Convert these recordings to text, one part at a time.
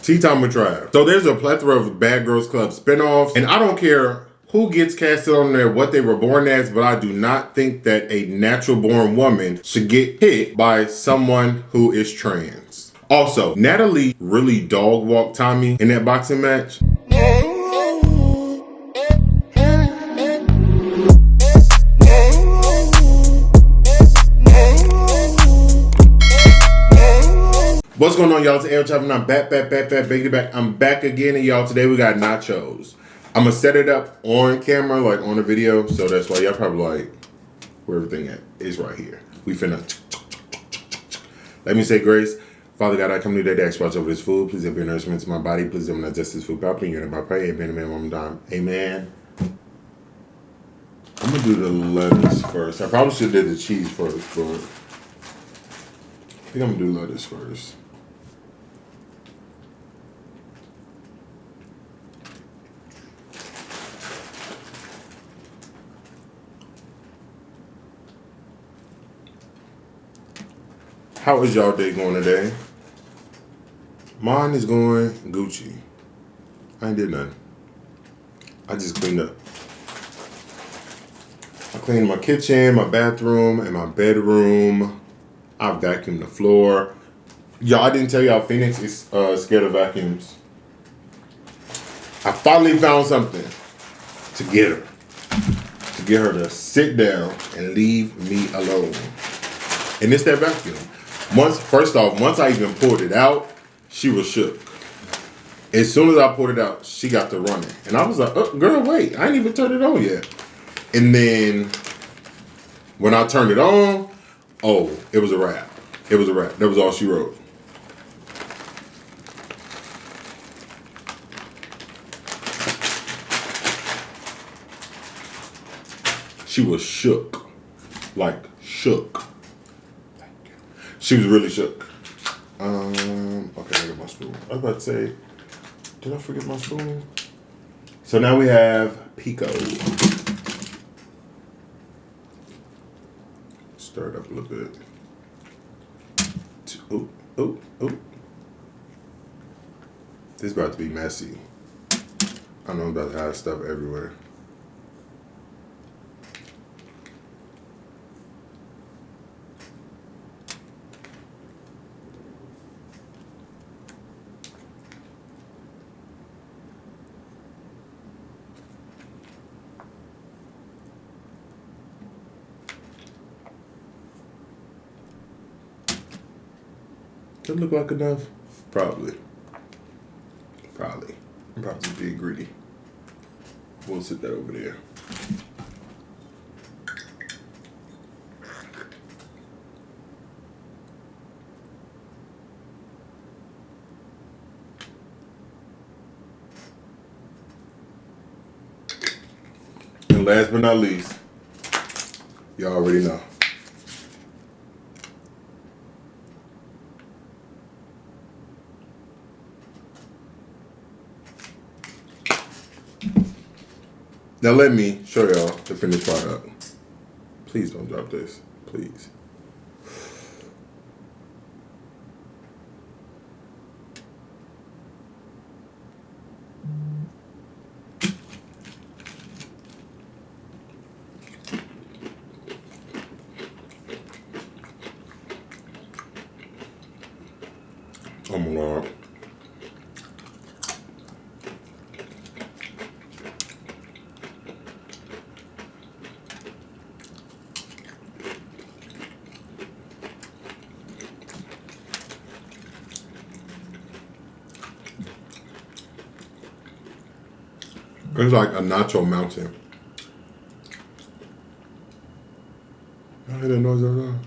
Tea Time with Trav. So there's a plethora of Bad Girls Club spinoffs, and I don't care who gets casted on there, what they were born as, but I do not think that a natural born woman should get hit by someone who is trans. Also, Natalie really dog walked Tommy in that boxing match. What's going on, y'all? It's Ayootravv, and I'm back. I'm back again, and y'all, today we got nachos. I'm gonna set it up on camera, like on the video, so that's why y'all probably like, where everything at is right here. We finna. Let me say grace. Father God, I come to you today to ask you over this food. Please have your nourishment to my body. Please have not just this food properly. You're my prayer. Amen, amen, one time. Amen. I'm gonna do the lettuce first. I probably should have did the cheese first, but I think I'm gonna do lettuce first. How is y'all day going today? Mine is going Gucci. I ain't did nothing. I just cleaned up. I cleaned my kitchen, my bathroom, and my bedroom. I vacuumed the floor. Y'all, I didn't tell y'all Phoenix is scared of vacuums. I finally found something to get her. To get her to sit down and leave me alone. And it's that vacuum. First off, once I even pulled it out, she was shook. As soon as I pulled it out, she got to running. And I was like, oh, girl, wait, I ain't even turned it on yet. And then when I turned it on, oh, it was a wrap. It was a wrap. That was all she wrote. She was shook. Like, shook. She was really shook. Okay, I got my spoon. I was about to say, did I forget my spoon? So now we have pico. Stir it up a little bit. Oh, oh, oh. This is about to be messy. I know I'm about to have stuff everywhere. Does it look like enough? Probably. I'm probably being greedy. We'll sit that over there. And last but not least, y'all already know. Now let me show y'all the finished product. Please don't drop this, please. Oh my Lord. It's like a nacho mountain. I hear that noise over there.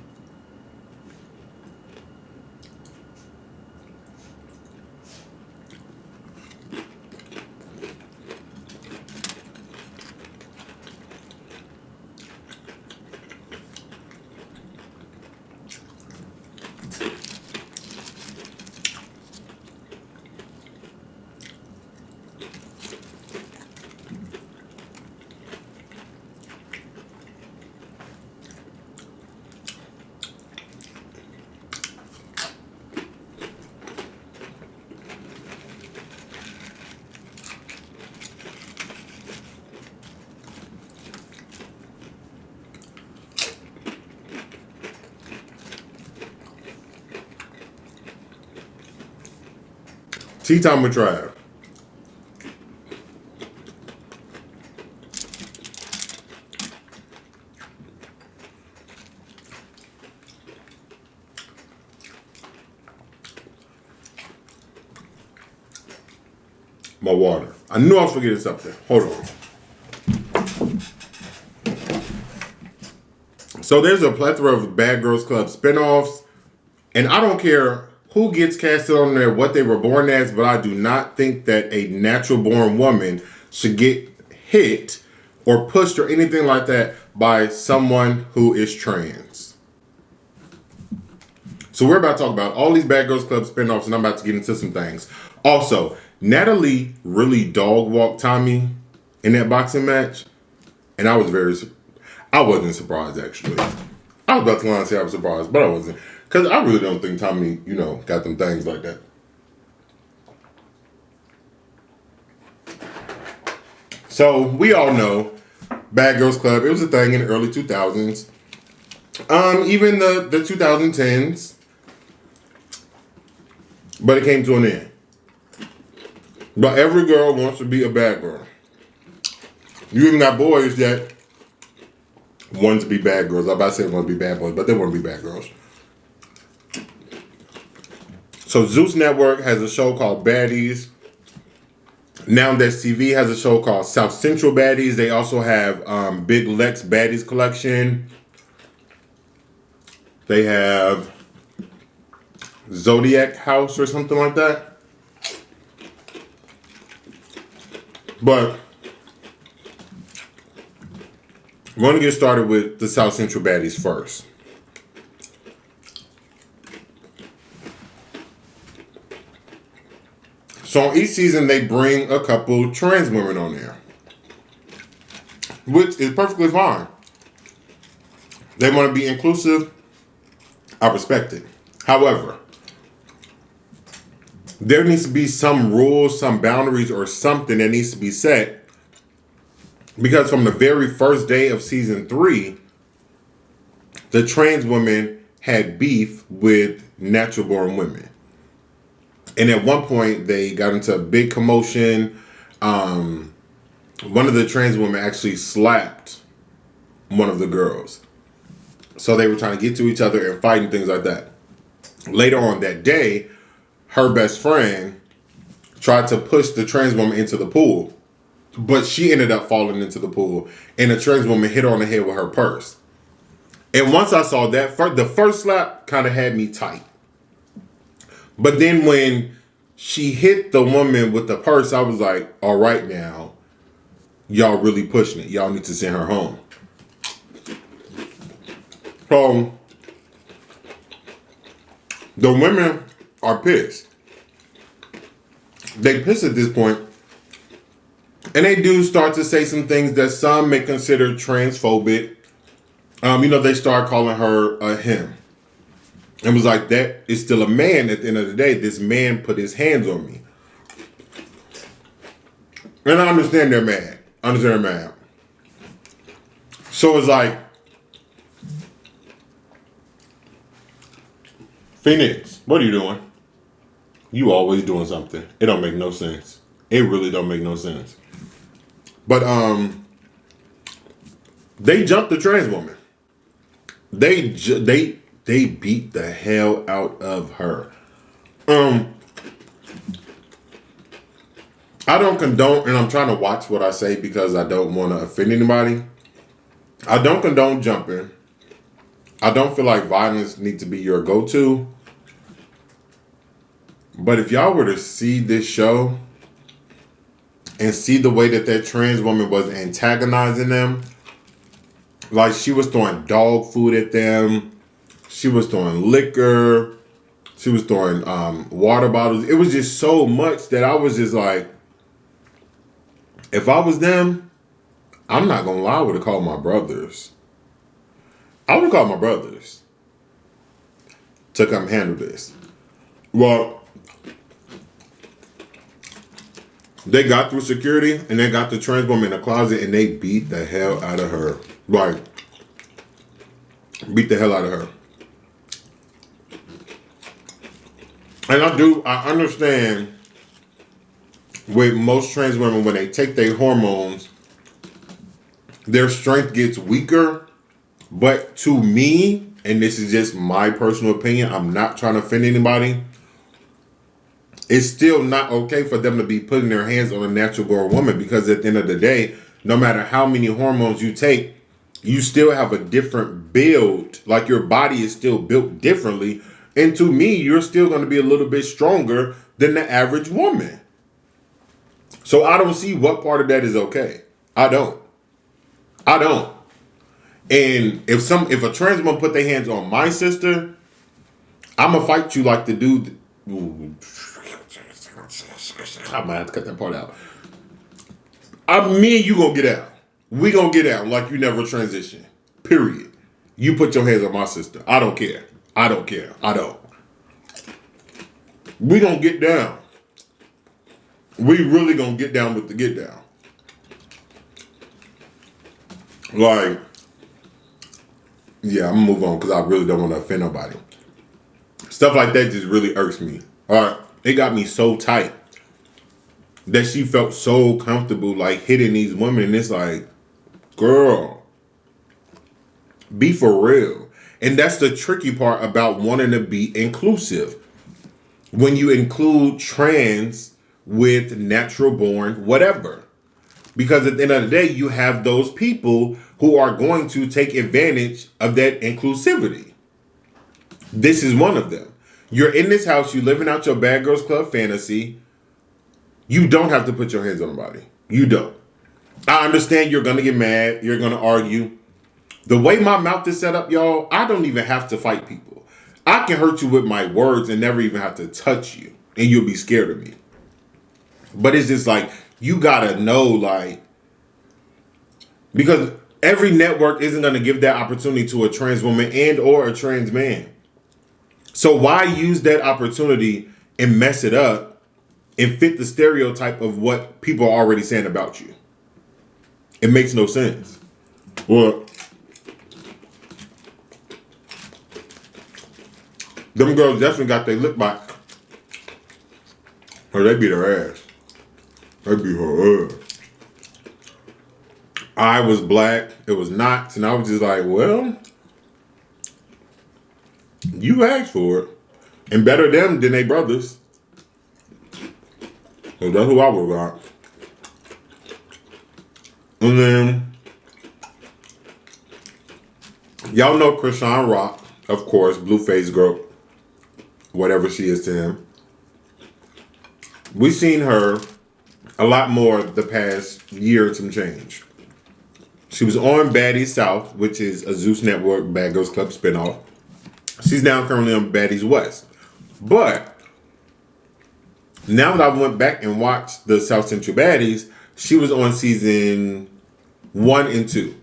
Tea time with Trav. My water. I knew I was forgetting something. Hold on. So there's a plethora of Bad Girls Club spinoffs, and I don't care who gets casted on there, what they were born as, but I do not think that a natural born woman should get hit or pushed or anything like that by someone who is trans. So we're about to talk about all these Bad Girls Club spinoffs, and I'm about to get into some things. Also, Natalie really dog walked Tommy in that boxing match, and I wasn't surprised actually. I was about to lie and say I was surprised, but I wasn't. Because I really don't think Tommy, got them things like that. So, we all know Bad Girls Club, it was a thing in the early 2000s. Even the 2010s. But it came to an end. But every girl wants to be a bad girl. You even got boys that want to be bad girls. I'm about to say want to be bad boys, but they want to be bad girls. So Zeus Network has a show called Baddies. Now that TV has a show called South Central Baddies. They also have Big Lex Baddies Collection. They have Zodiac House or something like that. But we're going to get started with the South Central Baddies first. So on each season, they bring a couple trans women on there, which is perfectly fine. They want to be inclusive. I respect it. However, there needs to be some rules, some boundaries, or something that needs to be set. Because from the very first day of season 3, the trans women had beef with natural born women. And at one point, they got into a big commotion. One of the trans women actually slapped one of the girls. So they were trying to get to each other and fight and things like that. Later on that day, her best friend tried to push the trans woman into the pool. But she ended up falling into the pool. And the trans woman hit her on the head with her purse. And once I saw that, the first slap kind of had me tight. But then when she hit the woman with the purse, I was like, all right now, y'all really pushing it. Y'all need to send her home. So, the women are pissed. They pissed at this point. And they do start to say some things that some may consider transphobic. They start calling her a him. And was like, that is still a man at the end of the day. This man put his hands on me. And I understand they're mad. So it's like, Phoenix, what are you doing? You always doing something. It don't make no sense. It really don't make no sense. But they jumped the trans woman. They beat the hell out of her. I don't condone, and I'm trying to watch what I say because I don't want to offend anybody. I don't condone jumping. I don't feel like violence needs to be your go-to. But if y'all were to see this show and see the way that trans woman was antagonizing them, like she was throwing dog food at them, she was throwing liquor, she was throwing water bottles. It was just so much that I was just like, if I was them, I'm not gonna lie, I would have called my brothers. I would have called my brothers to come handle this. Well, they got through security and they got the trans woman in a closet and they beat the hell out of her. Like, beat the hell out of her. And I understand with most trans women, when they take their hormones, their strength gets weaker. But to me, and this is just my personal opinion, I'm not trying to offend anybody, it's still not okay for them to be putting their hands on a natural born woman, because at the end of the day, no matter how many hormones you take, you still have a different build. Like, your body is still built differently. And to me, you're still going to be a little bit stronger than the average woman. So I don't see what part of that is okay. I don't. And if a trans woman put their hands on my sister, I'm gonna fight you like the dude. Ooh, I might have to cut that part out. Me and you gonna get out. We gonna get out like you never transition. Period. You put your hands on my sister. I don't care. I don't. We gonna get down. We really gonna get down with the get down. Like, yeah, I'm gonna move on because I really don't want to offend nobody. Stuff like that just really irks me. Alright, it got me so tight that she felt so comfortable like hitting these women, and it's like, girl, be for real. And that's the tricky part about wanting to be inclusive. When you include trans with natural born whatever. Because at the end of the day, you have those people who are going to take advantage of that inclusivity. This is one of them. You're in this house, you living out your Bad Girls Club fantasy. You don't have to put your hands on nobody. You don't. I understand you're going to get mad. You're going to argue. The way my mouth is set up, y'all, I don't even have to fight people. I can hurt you with my words and never even have to touch you. And you'll be scared of me. But it's just like, you got to know, like, because every network isn't going to give that opportunity to a trans woman and or a trans man. So why use that opportunity and mess it up and fit the stereotype of what people are already saying about you? It makes no sense. Well, them girls definitely got their lip back. Or they beat her ass. They beat her ass. I was black. It was not. And I was just like, well, you asked for it. And better them than they brothers. So that's who I would got. And then, y'all know Krishan Rock, of course, Blueface girl, whatever she is to him. We've seen her a lot more the past year and some change. She was on Baddies South, which is a Zeus Network Bad Girls Club spinoff. She's now currently on Baddies West. But now that I went back and watched the South Central Baddies, she was on season 1 and 2.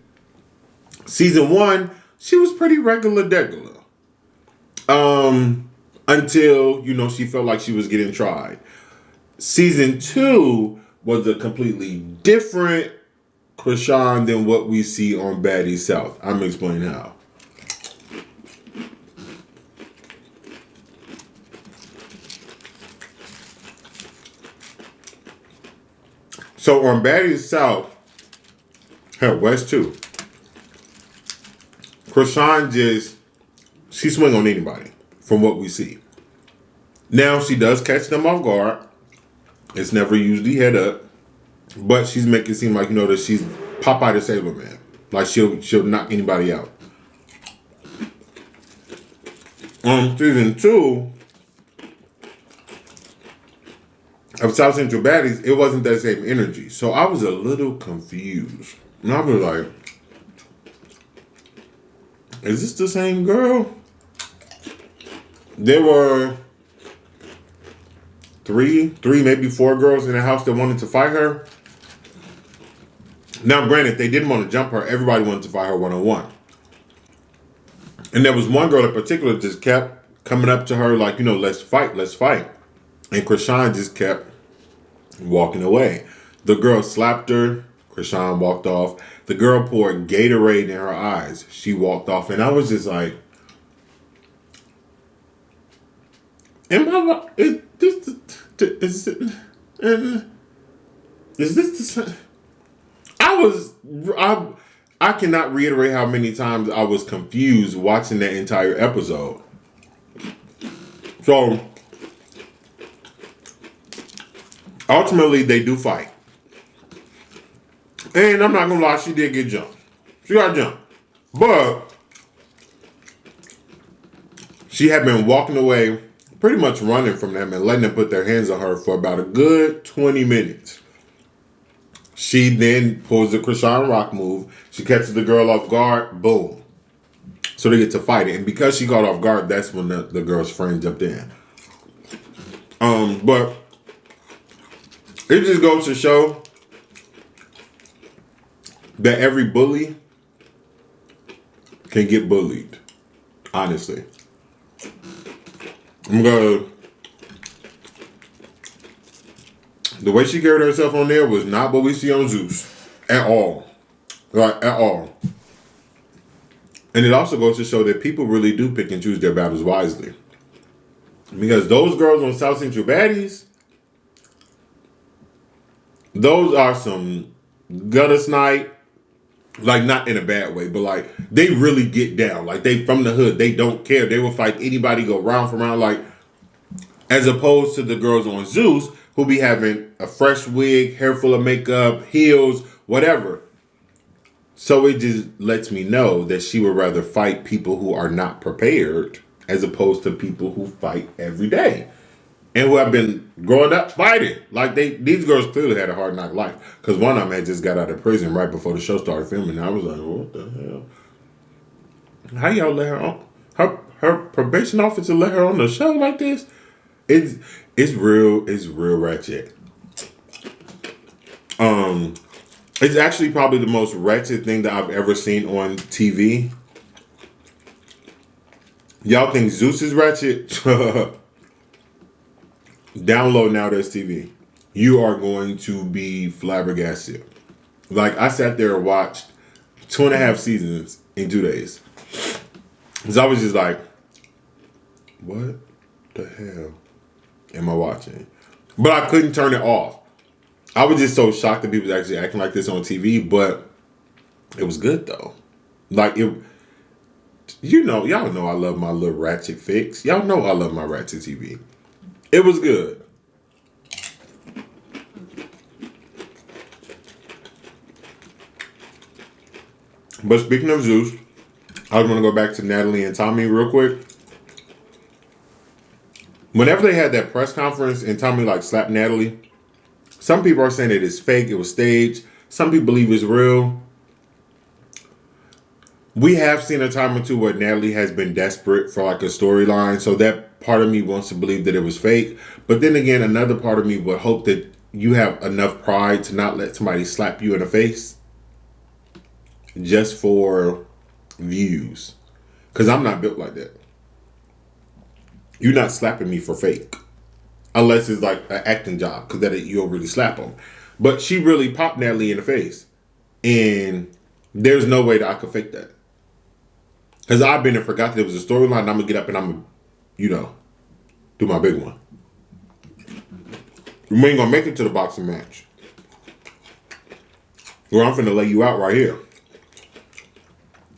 Season 1, she was pretty regular degular. Until, she felt like she was getting tried. Season 2 was a completely different Krishan than what we see on Baddies South. I'm going to explain how. So on Baddies South, hell, West too, Krishan she swing on anybody from what we see. Now she does catch them off guard. It's never usually head up. But she's making it seem like, that she's Popeye the Sailor Man. Like she'll knock anybody out. On season 2 of South Central Baddies, it wasn't that same energy. So I was a little confused. And I was like, is this the same girl? There were three, maybe 4 girls in the house that wanted to fight her. Now, granted, they didn't want to jump her. Everybody wanted to fight her one-on-one. And there was one girl in particular that just kept coming up to her like, let's fight. And Krishan just kept walking away. The girl slapped her. Krishan walked off. The girl poured Gatorade in her eyes. She walked off. And I was just like, am I... Is this the same? I cannot reiterate how many times I was confused watching that entire episode. So ultimately, they do fight. And I'm not gonna lie, she did get jumped. She got jumped. But she had been walking away, pretty much running from them and letting them put their hands on her for about a good 20 minutes. She then pulls the Krishan Rock move. She catches the girl off guard. Boom. So they get to fight it. And because she got off guard, that's when the girl's friend jumped in. But it just goes to show that every bully can get bullied. Honestly. The way she carried herself on there was not what we see on Zeus. At all. Like, at all. And it also goes to show that people really do pick and choose their battles wisely. Because those girls on South Central Baddies, those are some gutter snipe. Like, not in a bad way, but like, they really get down. Like, they from the hood. They don't care. They will fight anybody, go round for round. Like, as opposed to the girls on Zeus, who be having a fresh wig, hair full of makeup, heels, whatever. So it just lets me know that she would rather fight people who are not prepared as opposed to people who fight every day. And who have been growing up fighting. Like, these girls clearly had a hard knock life. Because one of them had just got out of prison right before the show started filming. And I was like, what the hell? How y'all let her on? Her probation officer let her on the show like this? It's real ratchet. It's actually probably the most ratchet thing that I've ever seen on TV. Y'all think Zeus is ratchet? Download Now There's TV. You are going to be flabbergasted. Like, I sat there and watched 2.5 seasons in 2 days. Because I was just like, what the hell am I watching? But I couldn't turn it off. I was just so shocked that people was actually acting like this on TV, but it was good though. Like, y'all know I love my little ratchet fix. Y'all know I love my ratchet TV. It was good. But speaking of Zeus, I was going to go back to Natalie and Tommy real quick. Whenever they had that press conference and Tommy like slapped Natalie, some people are saying it is fake, it was staged. Some people believe it's real. We have seen a time or two where Natalie has been desperate for like a storyline, so that part of me wants to believe that it was fake. But then again, another part of me would hope that you have enough pride to not let somebody slap you in the face just for views. Because I'm not built like that. You're not slapping me for fake. Unless it's like an acting job, because that you'll really slap them. But she really popped Natalie in the face. And there's no way that I could fake that. Because I've been and forgot that it was a storyline. I'm going to get up and I'm going to, do my big one. We ain't going to make it to the boxing match. Well, I'm finna lay you out right here.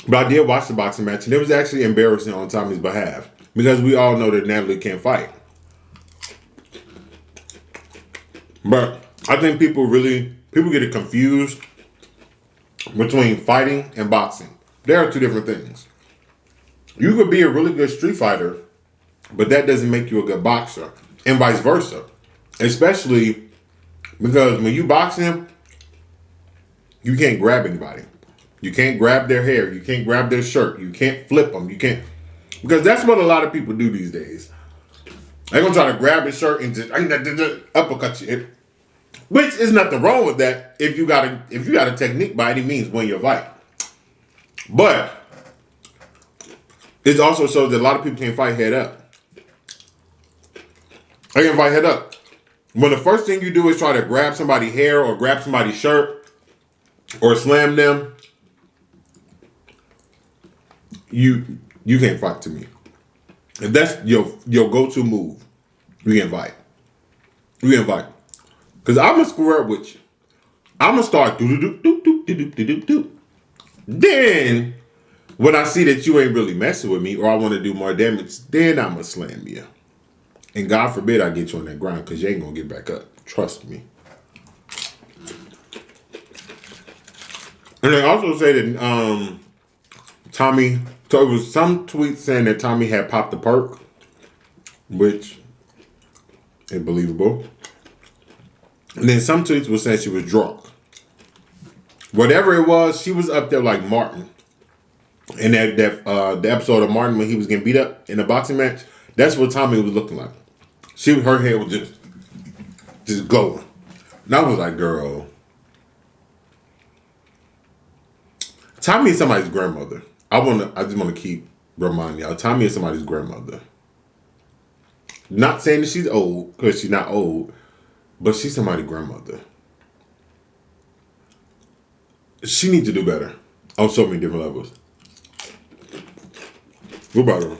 But I did watch the boxing match, and it was actually embarrassing on Tommy's behalf. Because we all know that Natalie can't fight. But I think people get it confused between fighting and boxing. There are two different things. You could be a really good street fighter, but that doesn't make you a good boxer. And vice versa. Especially because when you box him, you can't grab anybody. You can't grab their hair. You can't grab their shirt. You can't flip them. You can't. Because that's what a lot of people do these days. They're going to try to grab his shirt and just uppercut you. Which is nothing wrong with that if you got a technique by any means when you fight. But it also shows that a lot of people can't fight head up. They can fight head up. When the first thing you do is try to grab somebody's hair or grab somebody's shirt or slam them, you can't fight to me. If that's your go-to move, you can't fight. You can't fight. Because I'm going to square up with you. I'm gonna start do. Then when I see that you ain't really messing with me, or I want to do more damage, then I'm gonna slam you. And God forbid I get you on that ground, because you ain't gonna get back up. Trust me. And they also say that Tommy. So it was some tweets saying that Tommy had popped the perk, which is believable. And then some tweets were saying she was drunk. Whatever it was, she was up there like Martin. And the episode of Martin when he was getting beat up in a boxing match, that's what Tommy was looking like. Her head was just going. And I was like, girl. Tommy is somebody's grandmother. I just want to keep reminding y'all. Tommy is somebody's grandmother. Not saying that she's old, because she's not old, but she's somebody's grandmother. She needs to do better on so many different levels. What about her?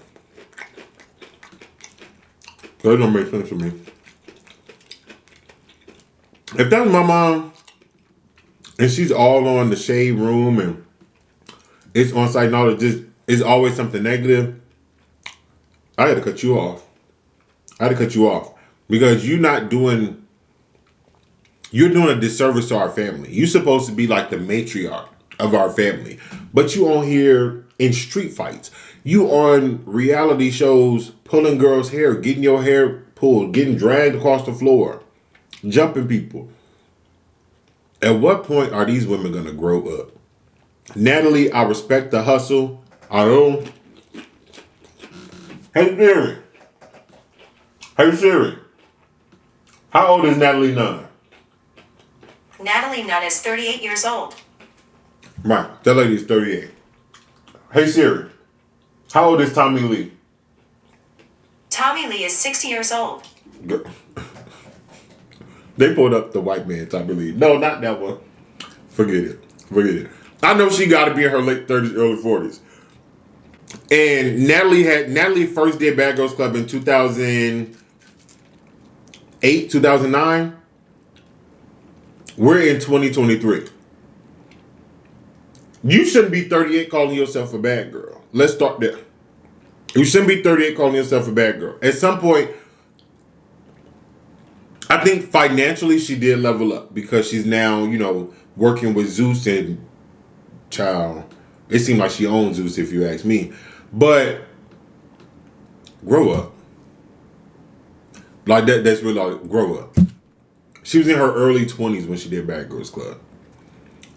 That don't make sense to me. If that was my mom, and she's all on the shade room, and it's on site and all that, just it's always something negative, I had to cut you off. Because you're doing a disservice to our family. You're supposed to be like the matriarch of our family. But you on here in street fights. You on reality shows pulling girls' hair, getting your hair pulled, getting dragged across the floor, jumping people. At what point are these women going to grow up? Natalie, I respect the hustle. I don't. Hey, Siri. Hey, Siri. How old is Natalie Nunn? Natalie Nunn is 38 years old. Right. That lady's 38. Hey, Siri. How old is Tommy Lee? Tommy Lee is 60 years old. They pulled up the white man, Tommy Lee. No, not that one. Forget it. I know she got to be in her late 30s, early 40s. And Natalie first did Bad Girls Club in 2008, 2009. We're in 2023. You shouldn't be 38 calling yourself a bad girl. Let's start there. You shouldn't be 38 calling yourself a bad girl. At some point, I think financially she did level up because she's now, working with Zeus and child. It seemed like she owns Zeus, if you ask me. But grow up. Like that's really like, grow up. She was in her early 20s when she did Bad Girls Club.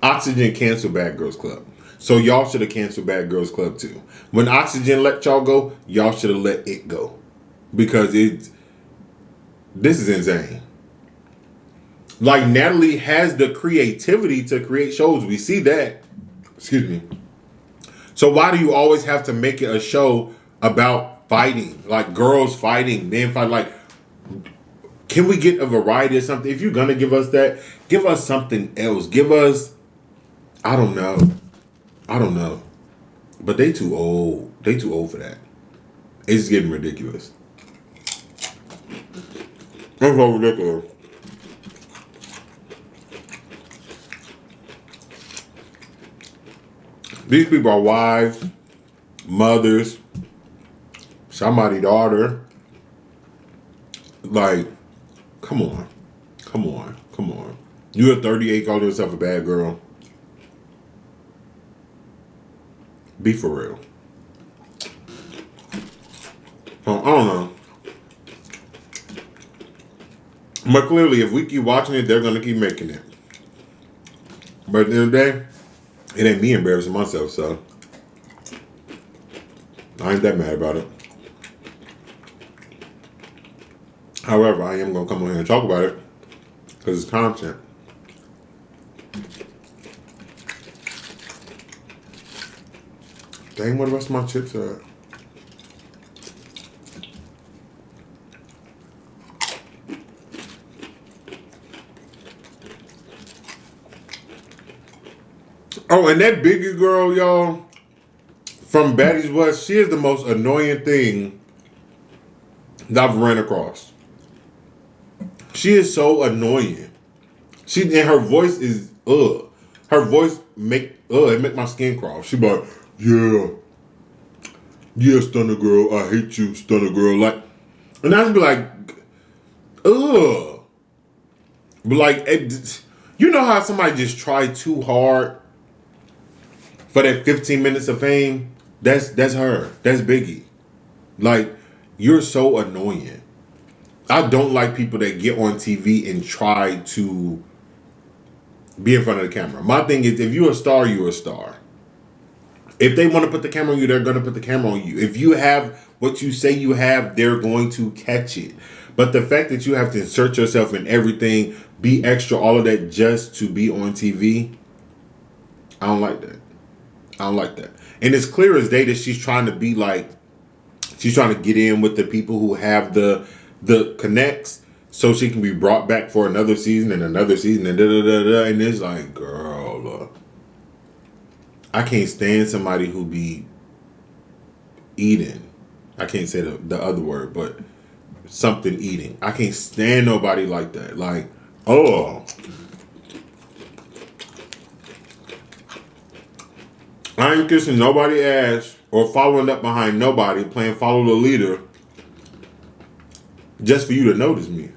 Oxygen canceled Bad Girls Club. So y'all should have canceled Bad Girls Club too. When Oxygen let y'all go, y'all should have let it go. Because this is insane. Like, Natalie has the creativity to create shows. We see that. Excuse me. So why do you always have to make it a show about fighting? Like, girls fighting, men fight. Like, can we get a variety of something? If you're going to give us that, give us something else. Give us, I don't know. But they too old. They too old for that. It's getting ridiculous. It's so ridiculous. These people are wives, mothers, somebody's daughter. Like, come on. You're 38, call yourself a bad girl. Be for real. I don't know. But clearly, if we keep watching it, they're going to keep making it. But at the end of the day, it ain't me embarrassing myself, so I ain't that mad about it. However, I am going to come on here and talk about it because it's content. Dang, where the rest of my chips are at? Oh, and that BIGO girl, y'all, from Baddies West, she is the most annoying thing that I've ran across. She is so annoying. And her voice is Her voice it make my skin crawl. She be like, yeah, stunner girl, I hate you, stunner girl. Like, and I just be like, ugh. But like, you know how somebody just tried too hard for that 15 minutes of fame? That's her. That's Biggie. Like, you're so annoying. I don't like people that get on TV and try to be in front of the camera. My thing is, if you're a star, you're a star. If they want to put the camera on you, they're going to put the camera on you. If you have what you say you have, they're going to catch it. But the fact that you have to insert yourself in everything, be extra, all of that just to be on TV, I don't like that. I don't like that. And it's clear as day that she's trying to be like, she's trying to get in with the people who have the connects so she can be brought back for another season and another season and da-da-da-da. And it's like, girl, I can't stand somebody who be eating. I can't say the other word, but something eating. I can't stand nobody like that. Like, oh. I ain't kissing nobody's ass or following up behind nobody, playing follow the leader just for you to notice me.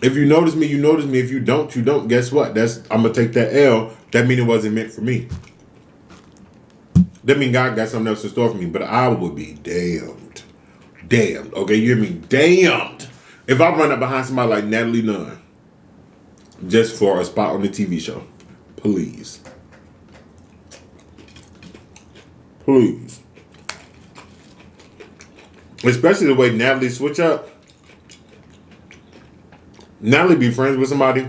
If you notice me, you notice me. If you don't, you don't. Guess what? I'm going to take that L. That means it wasn't meant for me. That means God got something else in store for me. But I would be damned. Damned. Okay, you hear me? Damned. If I run up behind somebody like Natalie Nunn just for a spot on the TV show. Please. Please. Especially the way Natalie switch up. Natalie be friends with somebody.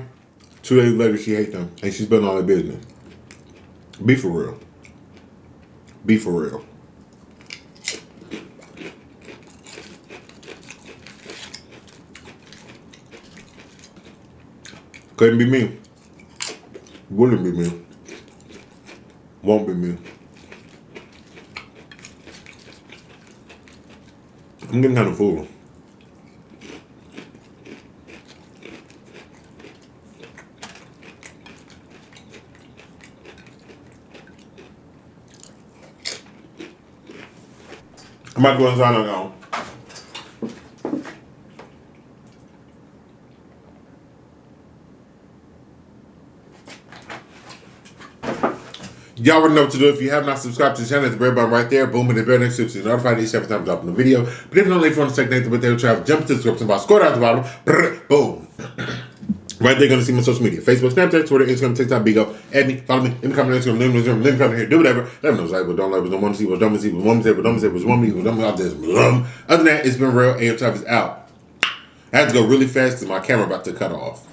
2 days later, she hate them. And she's been on her business. Be for real. Be for real. Couldn't be me. Wouldn't be me. Won't be me. I'm getting kind of full. I'm about to go inside now. Y'all already know what to do. If you have not subscribed to the channel, hit the bell button right there. Boom, and the bell next to it. So you're notified each every time I drop a video. But if you don't leave for the second thing with Ayootravv, jump to the description box, scroll down to the bottom. Brr, boom. Right there, you're going to see my social media. Facebook, Snapchat, Twitter, Instagram, TikTok, BIGO. Add me, follow me, let me comment on Instagram, let me comment here, do whatever. Let me know what's like, what don't like, what don't want to see, what don't want to see, what want to say, what don't want to say, what want me, what don't want to see. Other than that, it's been real. Ayootravv is out. I had to go really fast because my camera about to cut off.